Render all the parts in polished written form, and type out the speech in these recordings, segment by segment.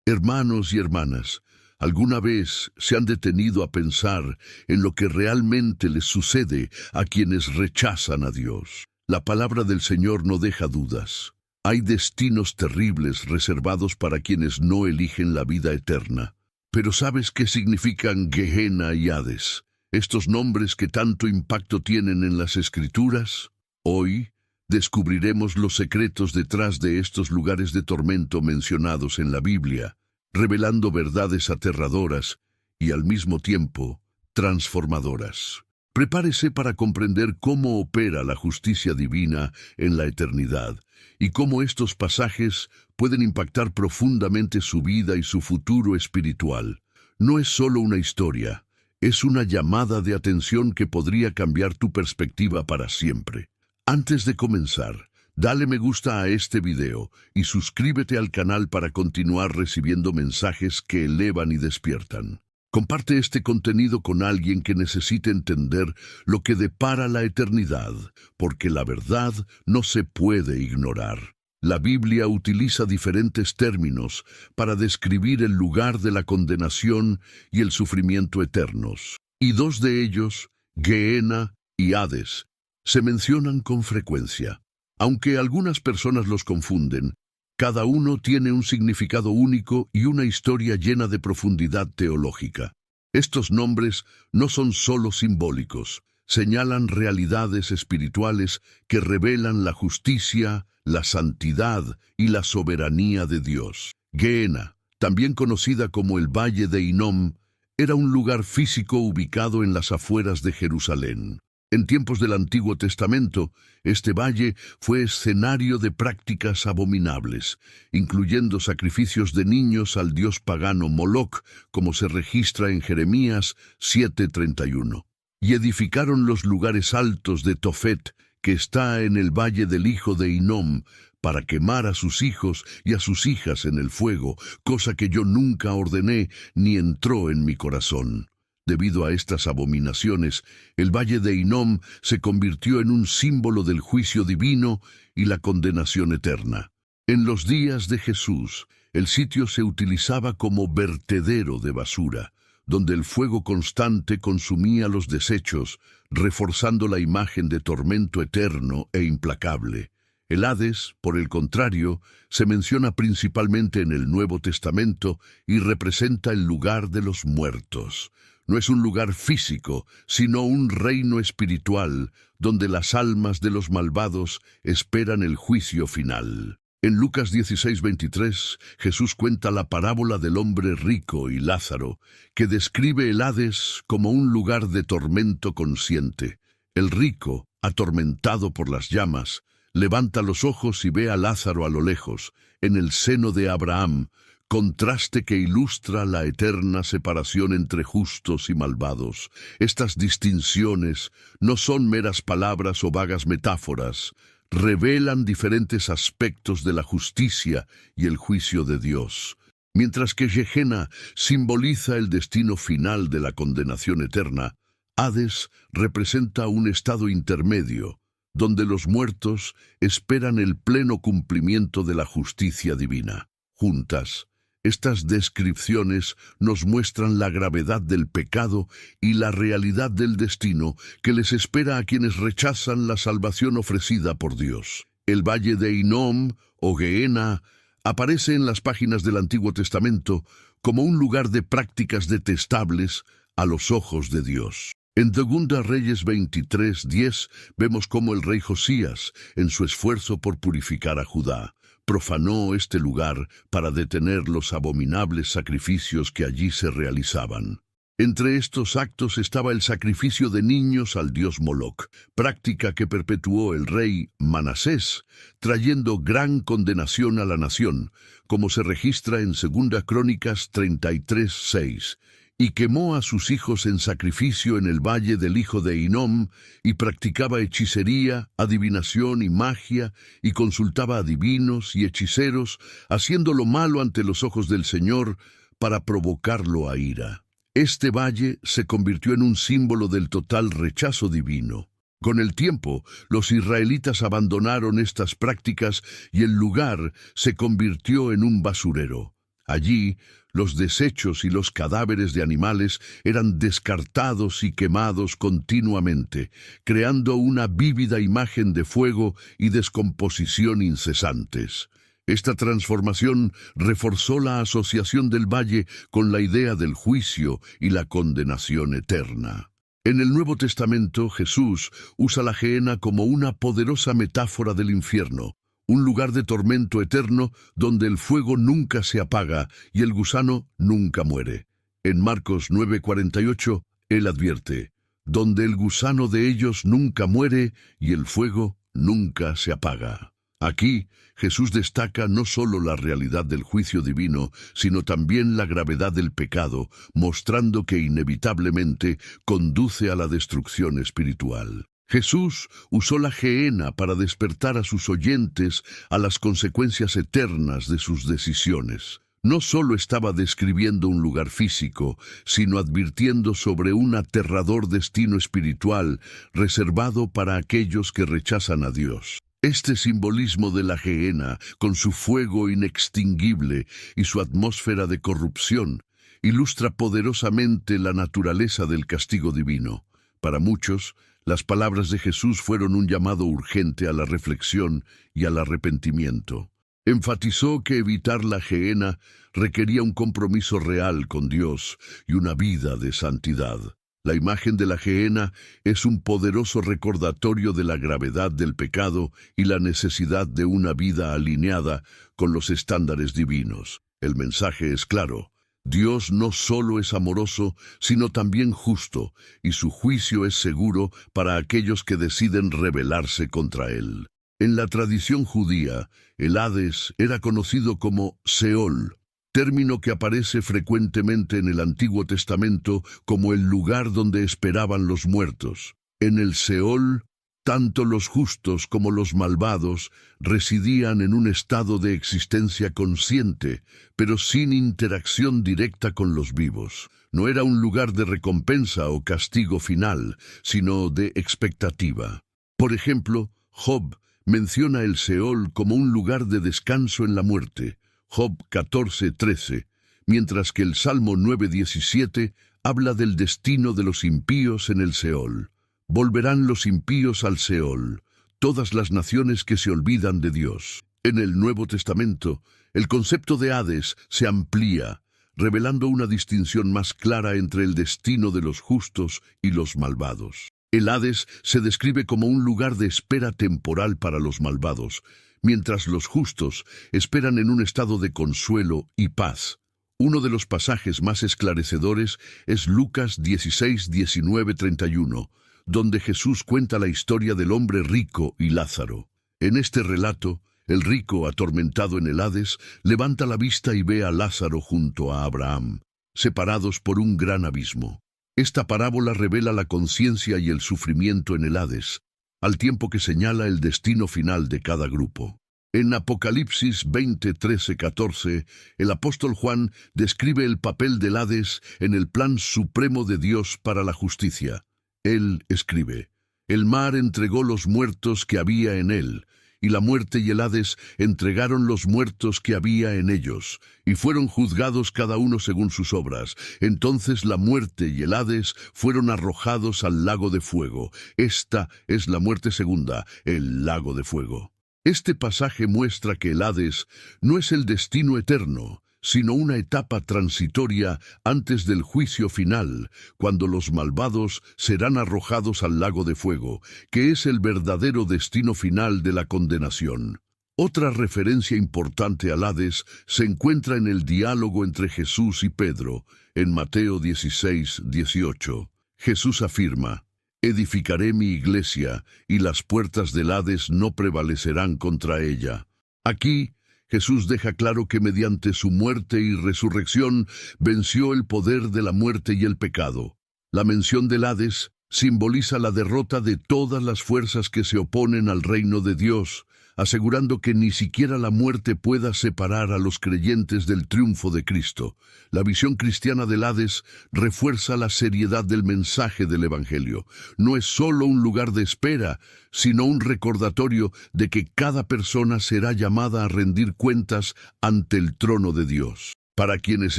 Hermanos y hermanas, ¿alguna vez se han detenido a pensar en lo que realmente les sucede a quienes rechazan a Dios? La palabra del Señor no deja dudas. Hay destinos terribles reservados para quienes no eligen la vida eterna. Pero ¿sabes qué significan Gehenna y Hades? Estos nombres que tanto impacto tienen en las Escrituras. Hoy descubriremos los secretos detrás de estos lugares de tormento mencionados en la Biblia, revelando verdades aterradoras y al mismo tiempo transformadoras. Prepárese para comprender cómo opera la justicia divina en la eternidad y cómo estos pasajes pueden impactar profundamente su vida y su futuro espiritual. No es solo una historia, es una llamada de atención que podría cambiar tu perspectiva para siempre. Antes de comenzar, dale me gusta a este video y suscríbete al canal para continuar recibiendo mensajes que elevan y despiertan. Comparte este contenido con alguien que necesite entender lo que depara la eternidad, porque la verdad no se puede ignorar. La Biblia utiliza diferentes términos para describir el lugar de la condenación y el sufrimiento eternos, y dos de ellos, Gehenna y Hades, se mencionan con frecuencia. Aunque algunas personas los confunden, cada uno tiene un significado único y una historia llena de profundidad teológica. Estos nombres no son solo simbólicos, señalan realidades espirituales que revelan la justicia, la santidad y la soberanía de Dios. Gehenna, también conocida como el Valle de Hinnom, era un lugar físico ubicado en las afueras de Jerusalén. En tiempos del Antiguo Testamento, este valle fue escenario de prácticas abominables, incluyendo sacrificios de niños al dios pagano Moloc, como se registra en Jeremías 7:31. Y edificaron los lugares altos de Tofet, que está en el valle del hijo de Hinnom, para quemar a sus hijos y a sus hijas en el fuego, cosa que yo nunca ordené ni entró en mi corazón. Debido a estas abominaciones, el Valle de Hinnom se convirtió en un símbolo del juicio divino y la condenación eterna. En los días de Jesús, el sitio se utilizaba como vertedero de basura, donde el fuego constante consumía los desechos, reforzando la imagen de tormento eterno e implacable. El Hades, por el contrario, se menciona principalmente en el Nuevo Testamento y representa el lugar de los muertos. No es un lugar físico, sino un reino espiritual, donde las almas de los malvados esperan el juicio final. En Lucas 16:23, Jesús cuenta la parábola del hombre rico y Lázaro, que describe el Hades como un lugar de tormento consciente. El rico, atormentado por las llamas, levanta los ojos y ve a Lázaro a lo lejos, en el seno de Abraham, contraste que ilustra la eterna separación entre justos y malvados. Estas distinciones no son meras palabras o vagas metáforas, revelan diferentes aspectos de la justicia y el juicio de Dios. Mientras que Gehenna simboliza el destino final de la condenación eterna, Hades representa un estado intermedio, donde los muertos esperan el pleno cumplimiento de la justicia divina. Juntas, estas descripciones nos muestran la gravedad del pecado y la realidad del destino que les espera a quienes rechazan la salvación ofrecida por Dios. El Valle de Hinnom, o Gehenna, aparece en las páginas del Antiguo Testamento como un lugar de prácticas detestables a los ojos de Dios. En 2 Reyes 23:10 vemos cómo el rey Josías, en su esfuerzo por purificar a Judá, profanó este lugar para detener los abominables sacrificios que allí se realizaban. Entre estos actos estaba el sacrificio de niños al dios Moloc, práctica que perpetuó el rey Manasés, trayendo gran condenación a la nación, como se registra en 2 Crónicas 33:6. Y quemó a sus hijos en sacrificio en el valle del hijo de Hinnom, y practicaba hechicería, adivinación y magia, y consultaba a adivinos y hechiceros, haciendo lo malo ante los ojos del Señor, para provocarlo a ira. Este valle se convirtió en un símbolo del total rechazo divino. Con el tiempo, los israelitas abandonaron estas prácticas y el lugar se convirtió en un basurero. Allí, los desechos y los cadáveres de animales eran descartados y quemados continuamente, creando una vívida imagen de fuego y descomposición incesantes. Esta transformación reforzó la asociación del valle con la idea del juicio y la condenación eterna. En el Nuevo Testamento, Jesús usa la gehenna como una poderosa metáfora del infierno, un lugar de tormento eterno donde el fuego nunca se apaga y el gusano nunca muere. En Marcos 9:48, Él advierte, donde el gusano de ellos nunca muere y el fuego nunca se apaga. Aquí, Jesús destaca no solo la realidad del juicio divino, sino también la gravedad del pecado, mostrando que inevitablemente conduce a la destrucción espiritual. Jesús usó la gehenna para despertar a sus oyentes a las consecuencias eternas de sus decisiones. No solo estaba describiendo un lugar físico, sino advirtiendo sobre un aterrador destino espiritual reservado para aquellos que rechazan a Dios. Este simbolismo de la gehenna, con su fuego inextinguible y su atmósfera de corrupción, ilustra poderosamente la naturaleza del castigo divino. Para muchos, las palabras de Jesús fueron un llamado urgente a la reflexión y al arrepentimiento. Enfatizó que evitar la gehenna requería un compromiso real con Dios y una vida de santidad. La imagen de la gehenna es un poderoso recordatorio de la gravedad del pecado y la necesidad de una vida alineada con los estándares divinos. El mensaje es claro. Dios no solo es amoroso, sino también justo, y su juicio es seguro para aquellos que deciden rebelarse contra él. En la tradición judía, el Hades era conocido como Seol, término que aparece frecuentemente en el Antiguo Testamento como el lugar donde esperaban los muertos. En el Seol, tanto los justos como los malvados residían en un estado de existencia consciente, pero sin interacción directa con los vivos. No era un lugar de recompensa o castigo final, sino de expectativa. Por ejemplo, Job menciona el Seol como un lugar de descanso en la muerte, Job 14:13, mientras que el Salmo 9:17 habla del destino de los impíos en el Seol. Volverán los impíos al Seol, todas las naciones que se olvidan de Dios. En el Nuevo Testamento, el concepto de Hades se amplía, revelando una distinción más clara entre el destino de los justos y los malvados. El Hades se describe como un lugar de espera temporal para los malvados, mientras los justos esperan en un estado de consuelo y paz. Uno de los pasajes más esclarecedores es Lucas 16:19-31, donde Jesús cuenta la historia del hombre rico y Lázaro. En este relato, el rico, atormentado en el Hades, levanta la vista y ve a Lázaro junto a Abraham, separados por un gran abismo. Esta parábola revela la conciencia y el sufrimiento en el Hades, al tiempo que señala el destino final de cada grupo. En Apocalipsis 20:13-14, el apóstol Juan describe el papel del Hades en el plan supremo de Dios para la justicia. Él escribe, «El mar entregó los muertos que había en él, y la muerte y el Hades entregaron los muertos que había en ellos, y fueron juzgados cada uno según sus obras. Entonces la muerte y el Hades fueron arrojados al lago de fuego. Esta es la muerte segunda, el lago de fuego». Este pasaje muestra que el Hades no es el destino eterno, sino una etapa transitoria antes del juicio final, cuando los malvados serán arrojados al lago de fuego, que es el verdadero destino final de la condenación. Otra referencia importante al Hades se encuentra en el diálogo entre Jesús y Pedro, en Mateo 16:18. Jesús afirma, «Edificaré mi iglesia, y las puertas del Hades no prevalecerán contra ella». Aquí, Jesús deja claro que mediante su muerte y resurrección venció el poder de la muerte y el pecado. La mención del Hades simboliza la derrota de todas las fuerzas que se oponen al reino de Dios, asegurando que ni siquiera la muerte pueda separar a los creyentes del triunfo de Cristo. La visión cristiana del Hades refuerza la seriedad del mensaje del Evangelio. No es solo un lugar de espera, sino un recordatorio de que cada persona será llamada a rendir cuentas ante el trono de Dios. Para quienes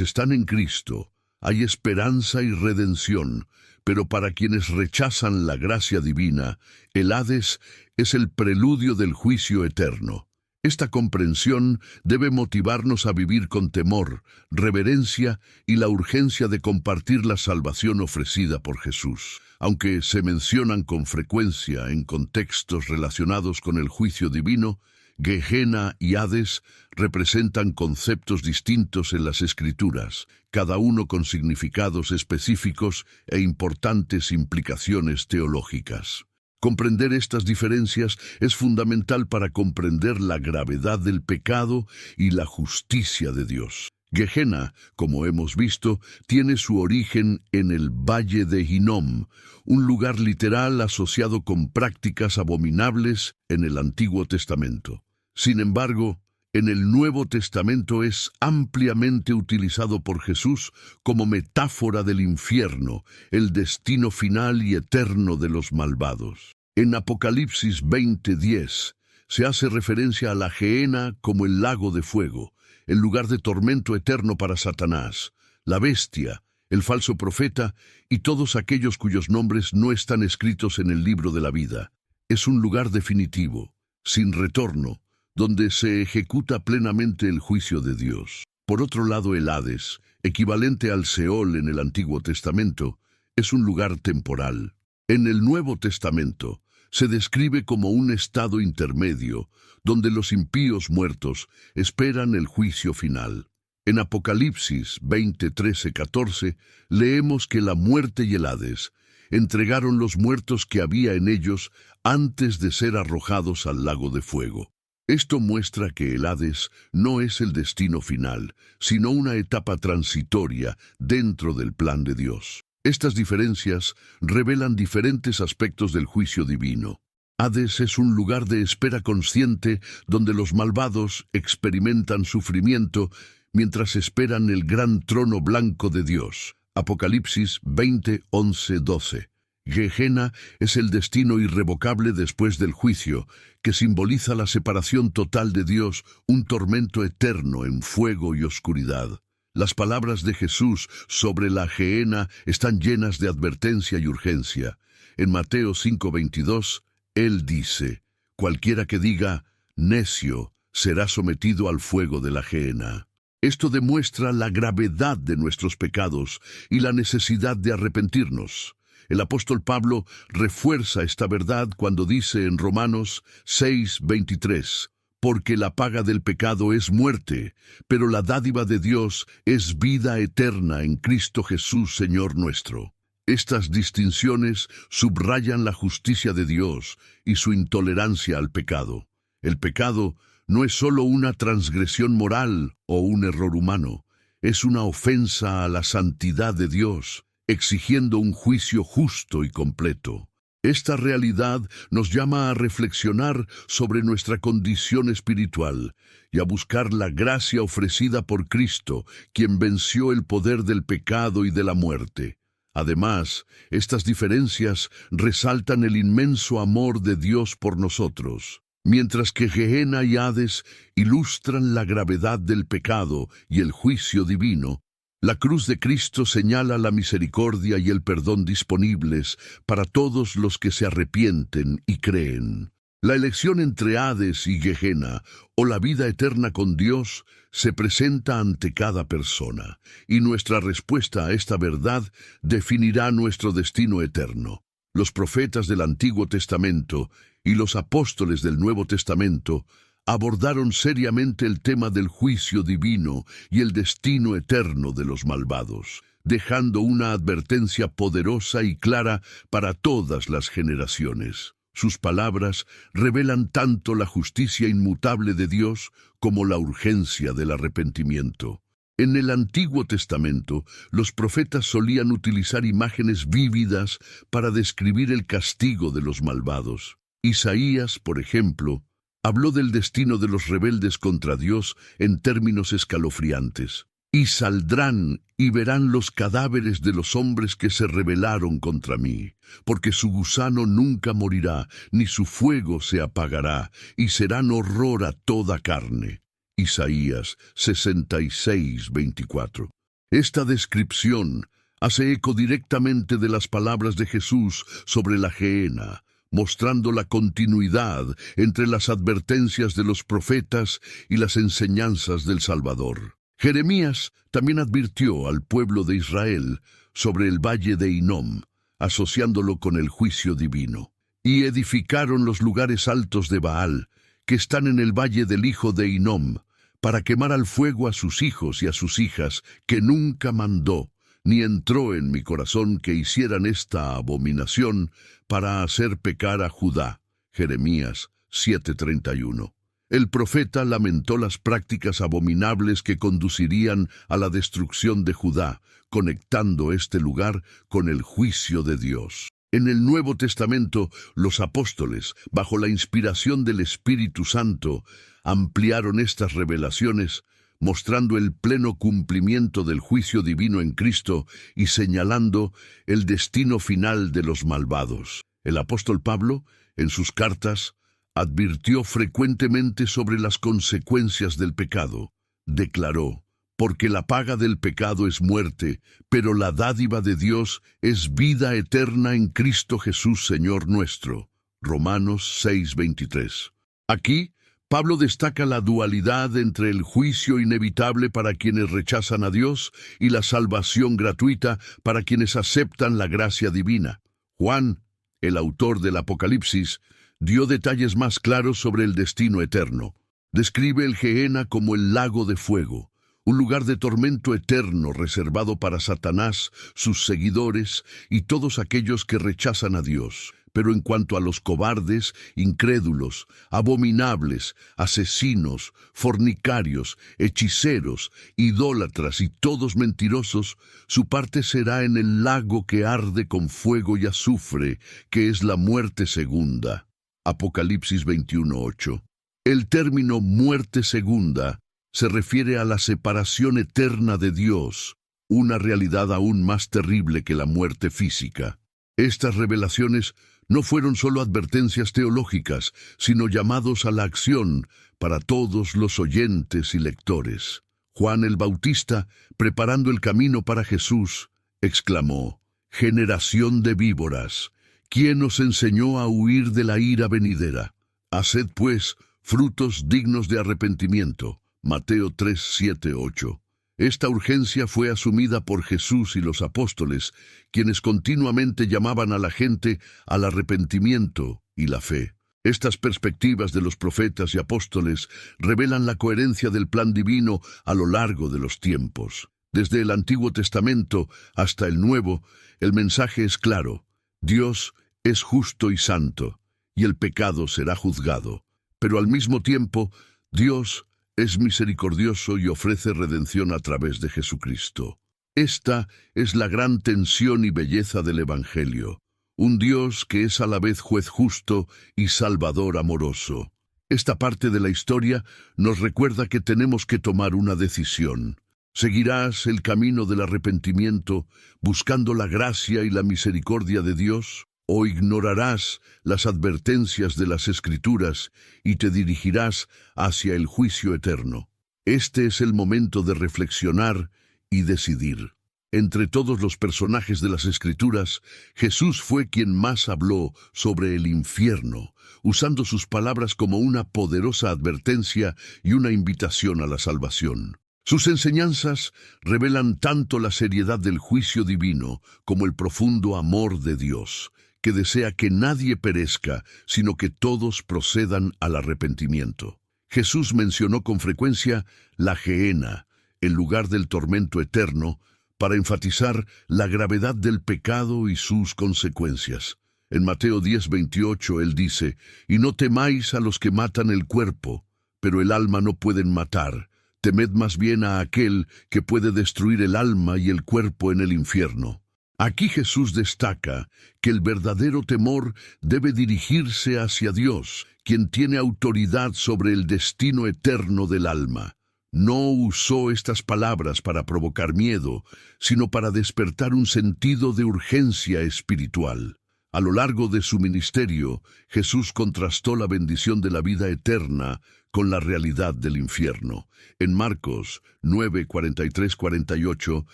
están en Cristo, hay esperanza y redención, pero para quienes rechazan la gracia divina, el Hades es el preludio del juicio eterno. Esta comprensión debe motivarnos a vivir con temor, reverencia y la urgencia de compartir la salvación ofrecida por Jesús. Aunque se mencionan con frecuencia en contextos relacionados con el juicio divino, Gehenna y Hades representan conceptos distintos en las Escrituras, cada uno con significados específicos e importantes implicaciones teológicas. Comprender estas diferencias es fundamental para comprender la gravedad del pecado y la justicia de Dios. Gehenna, como hemos visto, tiene su origen en el Valle de Hinnom, un lugar literal asociado con prácticas abominables en el Antiguo Testamento. Sin embargo, en el Nuevo Testamento es ampliamente utilizado por Jesús como metáfora del infierno, el destino final y eterno de los malvados. En Apocalipsis 20:10 se hace referencia a la Gehenna como el lago de fuego, el lugar de tormento eterno para Satanás, la bestia, el falso profeta y todos aquellos cuyos nombres no están escritos en el libro de la vida. Es un lugar definitivo, sin retorno, donde se ejecuta plenamente el juicio de Dios. Por otro lado, el Hades, equivalente al Seol en el Antiguo Testamento, es un lugar temporal. En el Nuevo Testamento se describe como un estado intermedio, donde los impíos muertos esperan el juicio final. En Apocalipsis 20:13-14 leemos que la muerte y el Hades entregaron los muertos que había en ellos antes de ser arrojados al lago de fuego. Esto muestra que el Hades no es el destino final, sino una etapa transitoria dentro del plan de Dios. Estas diferencias revelan diferentes aspectos del juicio divino. Hades es un lugar de espera consciente donde los malvados experimentan sufrimiento mientras esperan el gran trono blanco de Dios. Apocalipsis 20:11-12. Gehenna es el destino irrevocable después del juicio, que simboliza la separación total de Dios, un tormento eterno en fuego y oscuridad. Las palabras de Jesús sobre la Gehenna están llenas de advertencia y urgencia. En Mateo 5:22, Él dice: cualquiera que diga, necio, será sometido al fuego de la Gehenna. Esto demuestra la gravedad de nuestros pecados y la necesidad de arrepentirnos. El apóstol Pablo refuerza esta verdad cuando dice en Romanos 6:23, porque la paga del pecado es muerte, pero la dádiva de Dios es vida eterna en Cristo Jesús, Señor nuestro. Estas distinciones subrayan la justicia de Dios y su intolerancia al pecado. El pecado no es solo una transgresión moral o un error humano, es una ofensa a la santidad de Dios, exigiendo un juicio justo y completo. Esta realidad nos llama a reflexionar sobre nuestra condición espiritual y a buscar la gracia ofrecida por Cristo, quien venció el poder del pecado y de la muerte. Además, estas diferencias resaltan el inmenso amor de Dios por nosotros. Mientras que Gehenna y Hades ilustran la gravedad del pecado y el juicio divino, la cruz de Cristo señala la misericordia y el perdón disponibles para todos los que se arrepienten y creen. La elección entre Hades y Gehenna, o la vida eterna con Dios, se presenta ante cada persona, y nuestra respuesta a esta verdad definirá nuestro destino eterno. Los profetas del Antiguo Testamento y los apóstoles del Nuevo Testamento abordaron seriamente el tema del juicio divino y el destino eterno de los malvados, dejando una advertencia poderosa y clara para todas las generaciones. Sus palabras revelan tanto la justicia inmutable de Dios como la urgencia del arrepentimiento. En el Antiguo Testamento, los profetas solían utilizar imágenes vívidas para describir el castigo de los malvados. Isaías, por ejemplo, habló del destino de los rebeldes contra Dios en términos escalofriantes. Y saldrán y verán los cadáveres de los hombres que se rebelaron contra mí, porque su gusano nunca morirá, ni su fuego se apagará, y serán horror a toda carne. Isaías 66:24. Esta descripción hace eco directamente de las palabras de Jesús sobre la gehenna, mostrando la continuidad entre las advertencias de los profetas y las enseñanzas del Salvador. Jeremías también advirtió al pueblo de Israel sobre el valle de Hinnom, asociándolo con el juicio divino. Y edificaron los lugares altos de Baal, que están en el valle del hijo de Hinnom, para quemar al fuego a sus hijos y a sus hijas, que nunca mandó, ni entró en mi corazón que hicieran esta abominación para hacer pecar a Judá. Jeremías 7:31. El profeta lamentó las prácticas abominables que conducirían a la destrucción de Judá, conectando este lugar con el juicio de Dios. En el Nuevo Testamento, los apóstoles, bajo la inspiración del Espíritu Santo, ampliaron estas revelaciones, mostrando el pleno cumplimiento del juicio divino en Cristo y señalando el destino final de los malvados. El apóstol Pablo, en sus cartas, advirtió frecuentemente sobre las consecuencias del pecado. Declaró: porque la paga del pecado es muerte, pero la dádiva de Dios es vida eterna en Cristo Jesús, Señor nuestro. Romanos 6:23. Aquí, Pablo destaca la dualidad entre el juicio inevitable para quienes rechazan a Dios y la salvación gratuita para quienes aceptan la gracia divina. Juan, el autor del Apocalipsis, dio detalles más claros sobre el destino eterno. Describe el Gehenna como el lago de fuego, un lugar de tormento eterno reservado para Satanás, sus seguidores y todos aquellos que rechazan a Dios. Pero en cuanto a los cobardes, incrédulos, abominables, asesinos, fornicarios, hechiceros, idólatras y todos mentirosos, su parte será en el lago que arde con fuego y azufre, que es la muerte segunda. Apocalipsis 21:8. El término muerte segunda se refiere a la separación eterna de Dios, una realidad aún más terrible que la muerte física. Estas revelaciones no fueron solo advertencias teológicas, sino llamados a la acción para todos los oyentes y lectores. Juan el Bautista, preparando el camino para Jesús, exclamó: «Generación de víboras, ¿quién os enseñó a huir de la ira venidera? Haced, pues, frutos dignos de arrepentimiento». Mateo 3, 7, 8. Esta urgencia fue asumida por Jesús y los apóstoles, quienes continuamente llamaban a la gente al arrepentimiento y la fe. Estas perspectivas de los profetas y apóstoles revelan la coherencia del plan divino a lo largo de los tiempos. Desde el Antiguo Testamento hasta el Nuevo, el mensaje es claro: Dios es justo y santo, y el pecado será juzgado. Pero al mismo tiempo, Dios es misericordioso y ofrece redención a través de Jesucristo. Esta es la gran tensión y belleza del Evangelio. Un Dios que es a la vez juez justo y salvador amoroso. Esta parte de la historia nos recuerda que tenemos que tomar una decisión. ¿Seguirás el camino del arrepentimiento, buscando la gracia y la misericordia de Dios? ¿O ignorarás las advertencias de las Escrituras y te dirigirás hacia el juicio eterno? Este es el momento de reflexionar y decidir. Entre todos los personajes de las Escrituras, Jesús fue quien más habló sobre el infierno, usando sus palabras como una poderosa advertencia y una invitación a la salvación. Sus enseñanzas revelan tanto la seriedad del juicio divino como el profundo amor de Dios, que desea que nadie perezca, sino que todos procedan al arrepentimiento. Jesús mencionó con frecuencia la gehenna, el lugar del tormento eterno, para enfatizar la gravedad del pecado y sus consecuencias. En Mateo 10:28 él dice: «Y no temáis a los que matan el cuerpo, pero el alma no pueden matar. Temed más bien a aquel que puede destruir el alma y el cuerpo en el infierno». Aquí Jesús destaca que el verdadero temor debe dirigirse hacia Dios, quien tiene autoridad sobre el destino eterno del alma. No usó estas palabras para provocar miedo, sino para despertar un sentido de urgencia espiritual. A lo largo de su ministerio, Jesús contrastó la bendición de la vida eterna con la realidad del infierno. En Marcos 9, 43-48,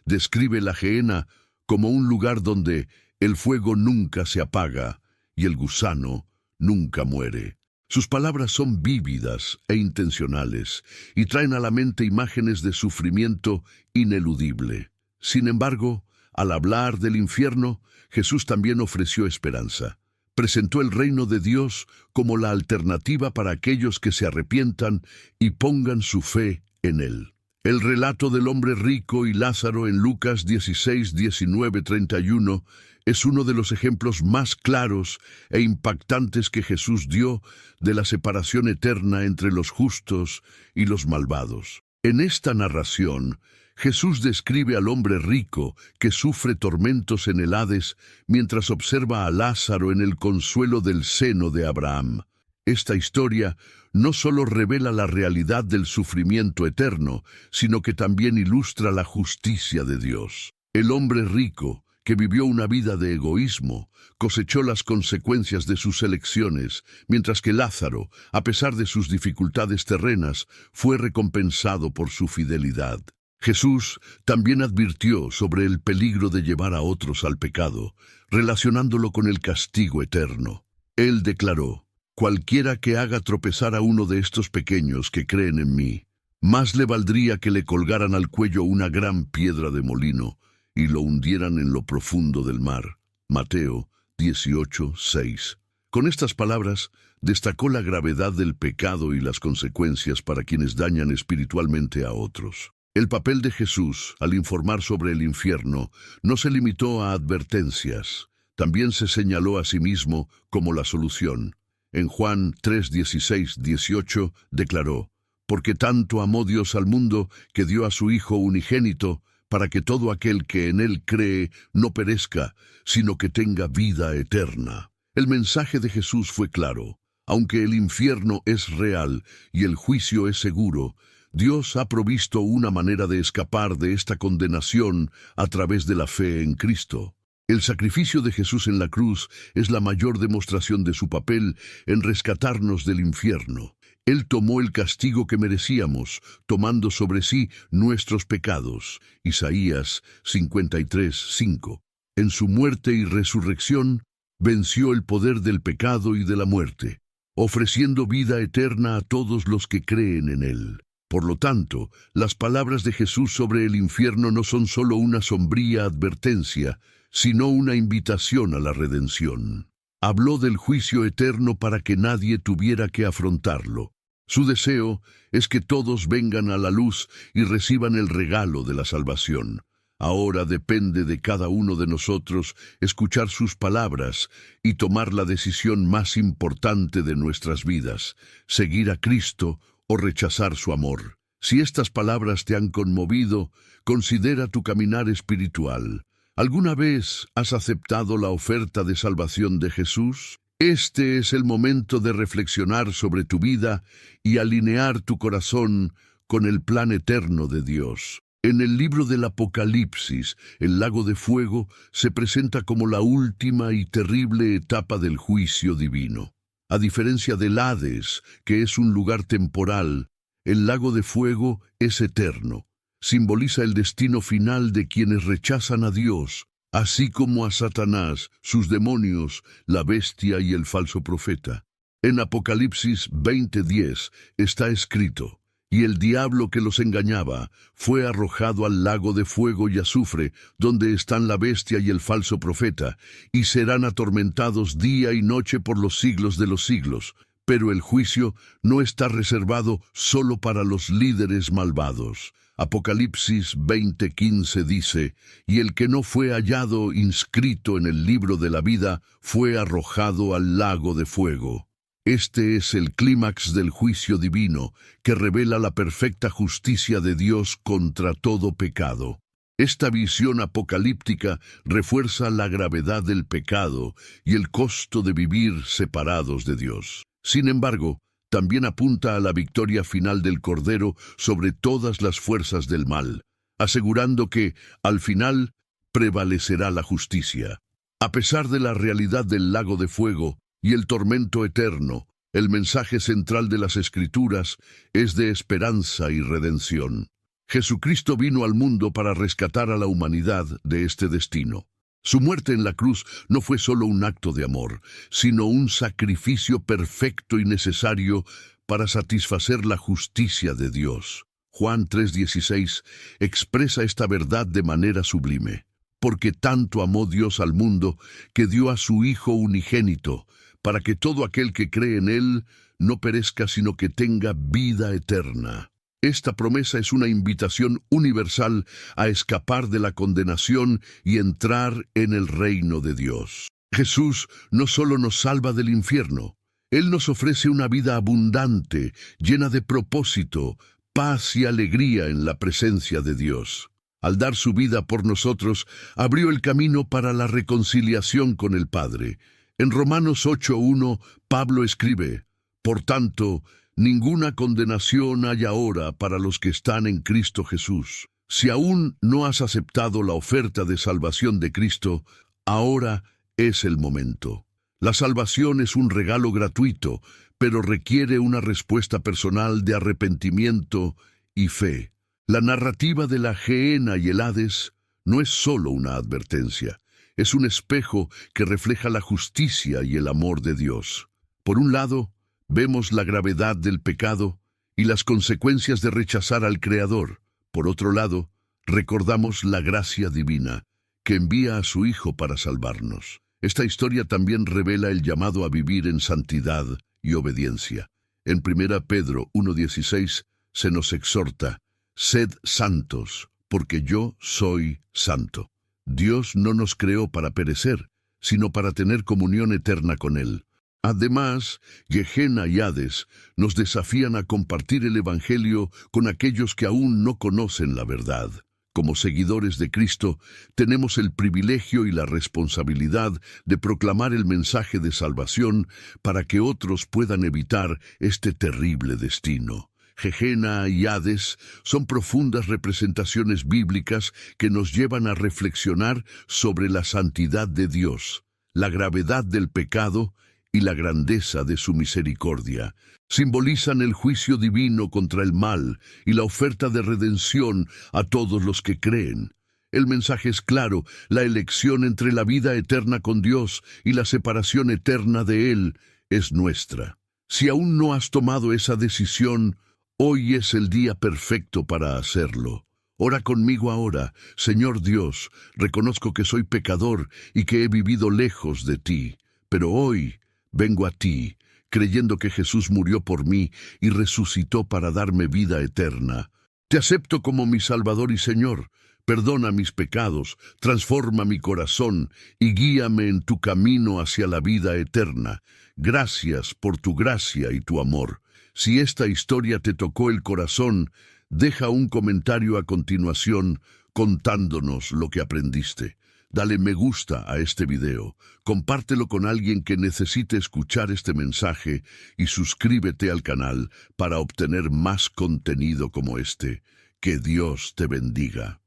describe la Gehenna como un lugar donde el fuego nunca se apaga y el gusano nunca muere. Sus palabras son vívidas e intencionales y traen a la mente imágenes de sufrimiento ineludible. Sin embargo, al hablar del infierno, Jesús también ofreció esperanza. Presentó el reino de Dios como la alternativa para aquellos que se arrepientan y pongan su fe en Él. El relato del hombre rico y Lázaro en Lucas 16, 19, 31 es uno de los ejemplos más claros e impactantes que Jesús dio de la separación eterna entre los justos y los malvados. En esta narración, Jesús describe al hombre rico que sufre tormentos en el Hades mientras observa a Lázaro en el consuelo del seno de Abraham. Esta historia no solo revela la realidad del sufrimiento eterno, sino que también ilustra la justicia de Dios. El hombre rico, que vivió una vida de egoísmo, cosechó las consecuencias de sus elecciones, mientras que Lázaro, a pesar de sus dificultades terrenas, fue recompensado por su fidelidad. Jesús también advirtió sobre el peligro de llevar a otros al pecado, relacionándolo con el castigo eterno. Él declaró: «Cualquiera que haga tropezar a uno de estos pequeños que creen en mí, más le valdría que le colgaran al cuello una gran piedra de molino y lo hundieran en lo profundo del mar». Mateo 18, 6. Con estas palabras, destacó la gravedad del pecado y las consecuencias para quienes dañan espiritualmente a otros. El papel de Jesús, al informar sobre el infierno, no se limitó a advertencias. También se señaló a sí mismo como la solución. En Juan 3, 16, 18, declaró: «Porque tanto amó Dios al mundo, que dio a su Hijo unigénito, para que todo aquel que en Él cree no perezca, sino que tenga vida eterna». El mensaje de Jesús fue claro. Aunque el infierno es real y el juicio es seguro, Dios ha provisto una manera de escapar de esta condenación a través de la fe en Cristo. El sacrificio de Jesús en la cruz es la mayor demostración de su papel en rescatarnos del infierno. Él tomó el castigo que merecíamos, tomando sobre sí nuestros pecados. Isaías 53, 5. En su muerte y resurrección, venció el poder del pecado y de la muerte, ofreciendo vida eterna a todos los que creen en Él. Por lo tanto, las palabras de Jesús sobre el infierno no son solo una sombría advertencia, sino una invitación a la redención. Habló del juicio eterno para que nadie tuviera que afrontarlo. Su deseo es que todos vengan a la luz y reciban el regalo de la salvación. Ahora depende de cada uno de nosotros escuchar sus palabras y tomar la decisión más importante de nuestras vidas: seguir a Cristo o rechazar su amor. Si estas palabras te han conmovido, considera tu caminar espiritual. ¿Alguna vez has aceptado la oferta de salvación de Jesús? Este es el momento de reflexionar sobre tu vida y alinear tu corazón con el plan eterno de Dios. En el libro del Apocalipsis, el lago de fuego se presenta como la última y terrible etapa del juicio divino. A diferencia del Hades, que es un lugar temporal, el lago de fuego es eterno. Simboliza el destino final de quienes rechazan a Dios, así como a Satanás, sus demonios, la bestia y el falso profeta. En Apocalipsis 20:10 está escrito: «Y el diablo que los engañaba fue arrojado al lago de fuego y azufre, donde están la bestia y el falso profeta, y serán atormentados día y noche por los siglos de los siglos». Pero el juicio no está reservado solo para los líderes malvados. Apocalipsis 20:15 dice: «Y el que no fue hallado inscrito en el libro de la vida fue arrojado al lago de fuego». Este es el clímax del juicio divino, que revela la perfecta justicia de Dios contra todo pecado. Esta visión apocalíptica refuerza la gravedad del pecado y el costo de vivir separados de Dios. Sin embargo, también apunta a la victoria final del Cordero sobre todas las fuerzas del mal, asegurando que, al final, prevalecerá la justicia. A pesar de la realidad del lago de fuego y el tormento eterno, El mensaje central de las Escrituras es de esperanza y redención. Jesucristo vino al mundo para rescatar a la humanidad de este destino. Su muerte en la cruz no fue solo un acto de amor, sino un sacrificio perfecto y necesario para satisfacer la justicia de Dios. Juan 3:16 expresa esta verdad de manera sublime. Porque tanto amó Dios al mundo, que dio a su Hijo unigénito, para que todo aquel que cree en Él no perezca, sino que tenga vida eterna. Esta promesa es una invitación universal a escapar de la condenación y entrar en el reino de Dios. Jesús no solo nos salva del infierno, Él nos ofrece una vida abundante, llena de propósito, paz y alegría en la presencia de Dios. Al dar su vida por nosotros, abrió el camino para la reconciliación con el Padre. En Romanos 8:1, Pablo escribe: Por tanto, ninguna condenación hay ahora para los que están en Cristo Jesús. Si aún no has aceptado la oferta de salvación de Cristo, ahora es el momento. La salvación es un regalo gratuito, pero requiere una respuesta personal de arrepentimiento y fe. La narrativa de la Gehenna y el Hades no es solo una advertencia, es un espejo que refleja la justicia y el amor de Dios. Por un lado, vemos la gravedad del pecado y las consecuencias de rechazar al Creador. Por otro lado, recordamos la gracia divina, que envía a su Hijo para salvarnos. Esta historia también revela el llamado a vivir en santidad y obediencia. En 1 Pedro 1:16 se nos exhorta: Sed santos, porque yo soy santo. Dios no nos creó para perecer, sino para tener comunión eterna con Él. Además, Gehenna y Hades nos desafían a compartir el Evangelio con aquellos que aún no conocen la verdad. Como seguidores de Cristo, tenemos el privilegio y la responsabilidad de proclamar el mensaje de salvación para que otros puedan evitar este terrible destino. Gehenna y Hades son profundas representaciones bíblicas que nos llevan a reflexionar sobre la santidad de Dios, la gravedad del pecado y la grandeza de su misericordia. Simbolizan el juicio divino contra el mal y la oferta de redención a todos los que creen. El mensaje es claro: la elección entre la vida eterna con Dios y la separación eterna de Él es nuestra. Si aún no has tomado esa decisión, hoy es el día perfecto para hacerlo. Ora conmigo ahora. Señor Dios, reconozco que soy pecador y que he vivido lejos de ti, pero hoy vengo a ti, creyendo que Jesús murió por mí y resucitó para darme vida eterna. Te acepto como mi Salvador y Señor. Perdona mis pecados, transforma mi corazón y guíame en tu camino hacia la vida eterna. Gracias por tu gracia y tu amor. Si esta historia te tocó el corazón, deja un comentario a continuación contándonos lo que aprendiste. Dale me gusta a este video, compártelo con alguien que necesite escuchar este mensaje y suscríbete al canal para obtener más contenido como este. Que Dios te bendiga.